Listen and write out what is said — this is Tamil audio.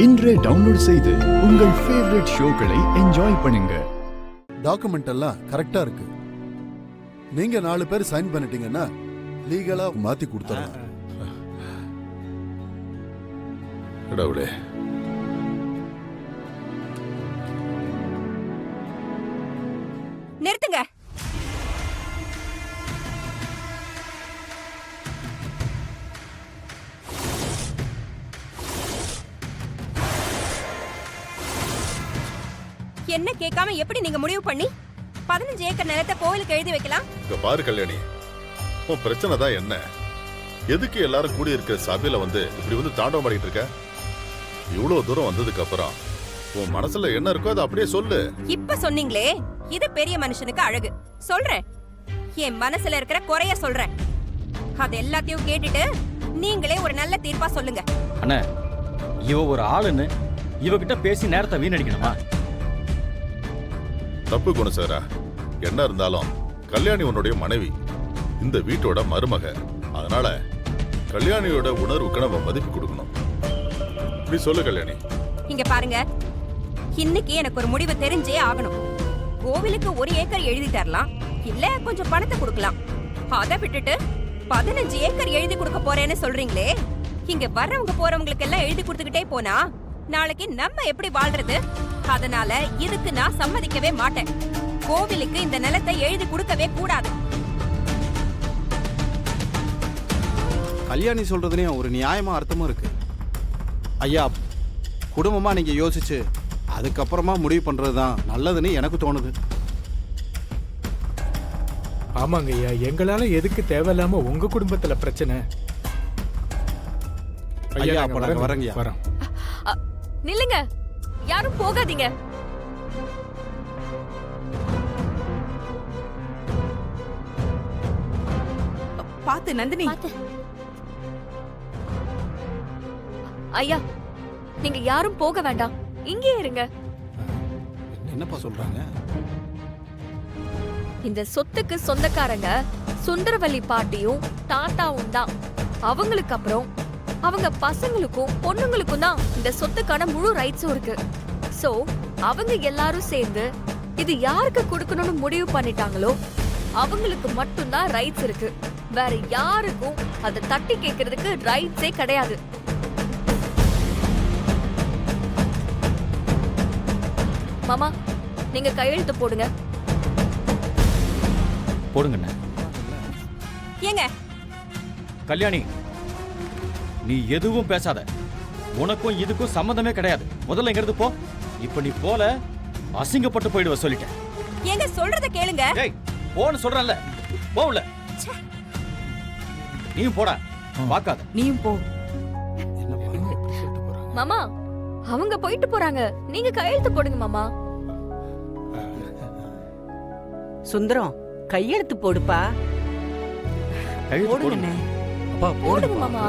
இன்றே டவுன்லோட் செய்து உங்கள் ஃபேவரட் ஷோக்களை என்ஜாய் பண்ணுங்க. டாக்குமெண்ட் எல்லாம் கரெக்டா இருக்கு. நீங்க 4 பேர் சைன் பண்ணிட்டீங்கன்னா லீகலா மாத்தி கொடுத்துறலாம். கடவுளே, நிறுத்துங்க. என்ன கேட்காம எப்படி நீங்க முடிவு பண்ணி 15 ஏக்கர் நிலத்தை கோயிலுக்கு எழுதி வைக்கலாம்? இங்க பாரு கல்யாணி, உன் பிரச்சனை தான் என்ன? எதுக்கு எல்லாரும் கூடி இருக்கிற சபையில இப்படி தாண்டவம் பண்ணிட்டு இருக்க? இவ்வளவு தூரம் வந்ததுக்கு அப்புறம் உன் மனசுல என்ன இருக்கோ அதை அப்படியே சொல்லு. இப்ப சொன்னீங்களே, இது பெரிய மனுஷனுக்கு அழகு. சொல்றேன், என் மனசுல இருக்கிற குறைய சொல்றேன். அது எல்லாத்தையும் கேட்டுட்டு நீங்களே ஒரு நல்ல தீர்ப்பா சொல்லுங்க. அண்ணா, இவ ஒரு ஆளுன்னு இவகிட்ட பேசி நேரத்தை வீணடிக்கணுமா? தப்பு குணசேகரா, என்ன இருந்தாலும் கல்யாணி உன்னுடைய மனைவி, இந்த வீட்டோட மருமக. அதனால கல்யாணியோட உணர்வுக்கு நம்ம மதிப்பு கொடுக்கணும். இப்படி சொல்லு கல்யாணி. இங்க பாருங்க, இன்னைக்கு எனக்கு ஒரு முடிவு தெரிஞ்சே ஆகணும். கோவிலுக்கு 1 ஏக்கர் எழுதி தரலாம், இல்ல கொஞ்சம் பணத்தை கொடுக்கலாம். அதை விட்டுட்டு 15 ஏக்கர் எழுதி கொடுக்க போறேன்னு சொல்றீங்களே. இங்க வர்றவங்க போறவங்களுக்கு எல்லாம் எழுதி கொடுத்துக்கிட்டே போனா நாளைக்கு நம்ம எப்படி வாழ்றது? அதனால இதுக்கு நான் சம்மதிக்கவே மாட்டேன். கோவிலுக்கு இந்த நிலத்தை எழுதி கொடுக்கவே கூடாது. கல்யாணி சொல்றதுலயும் ஒரு நியாயமா அர்த்தமும் இருக்கு. ஐயா, குடும்பமா நீங்க யோசிச்சு அதுக்கப்புறமா முடிவு பண்றதுதான் நல்லதுன்னு எனக்கு தோணுது. ஆமாங்க ஐயா, எங்களால எதுக்கு தேவையில்லாம உங்க குடும்பத்துல பிரச்சனை? ஐயா, அப்ப நாங்க வரங்க. வரோம். நில்லுங்க, யாரும் போகாதீங்க. பாத்து நந்தினி. ஐயா, நீங்க யாரும் போக வேண்டாம், இங்கே இருங்க. என்னப்பா சொல்றாங்க? இந்த சொத்துக்கு சொந்தக்காரங்க சுந்தரவல்லி பாட்டியும் தாத்தாவும் தான். அவங்களுக்கு அப்புறம் அவங்க பசங்களுக்கும் பொண்ணுங்களுக்கும் தான் இந்த சொத்துக்கான முழு ரைட்ஸும் இருக்கு. சோ அவங்க எல்லாரும் சேர்ந்து இது யாருக்கு கொடுக்கணும்னு முடிவு பண்ணிட்டாங்களோ அவங்களுக்கு மட்டும்தான் ரைட்ஸ் இருக்கு. வேற யாருக்கும் அதை தட்டி கேட்கறதுக்கு ரைட்ஸே கிடையாது. மாமா, நீங்க கையெழுத்து போடுங்க. போடுங்கண்ணே. ஏங்க கல்யாணி, நீ எதுவும் பேசாத. உனக்கும் இதுக்கும் சம்மந்தமே கிடையாது. முதல்ல இங்க இருந்து போ. இப்ப நீ போல அசிங்கப்பட்டு போயிடுவ சொல்லிட்டேன். ஏங்க சொல்றத கேளுங்க. டேய், போன்னு சொல்றேன்ல, போவுல. நீயும் போடா, பாக்காத. நீயும் போ. மாமா, அவங்க போயிட்டு போறாங்க, நீங்க கையெழுத்து போடுங்க மாமா. சுந்தரம், கையெழுத்து போடுப்பா. கையெழுத்து போடுங்கண்ணே. அப்பா போடுங்க மாமா.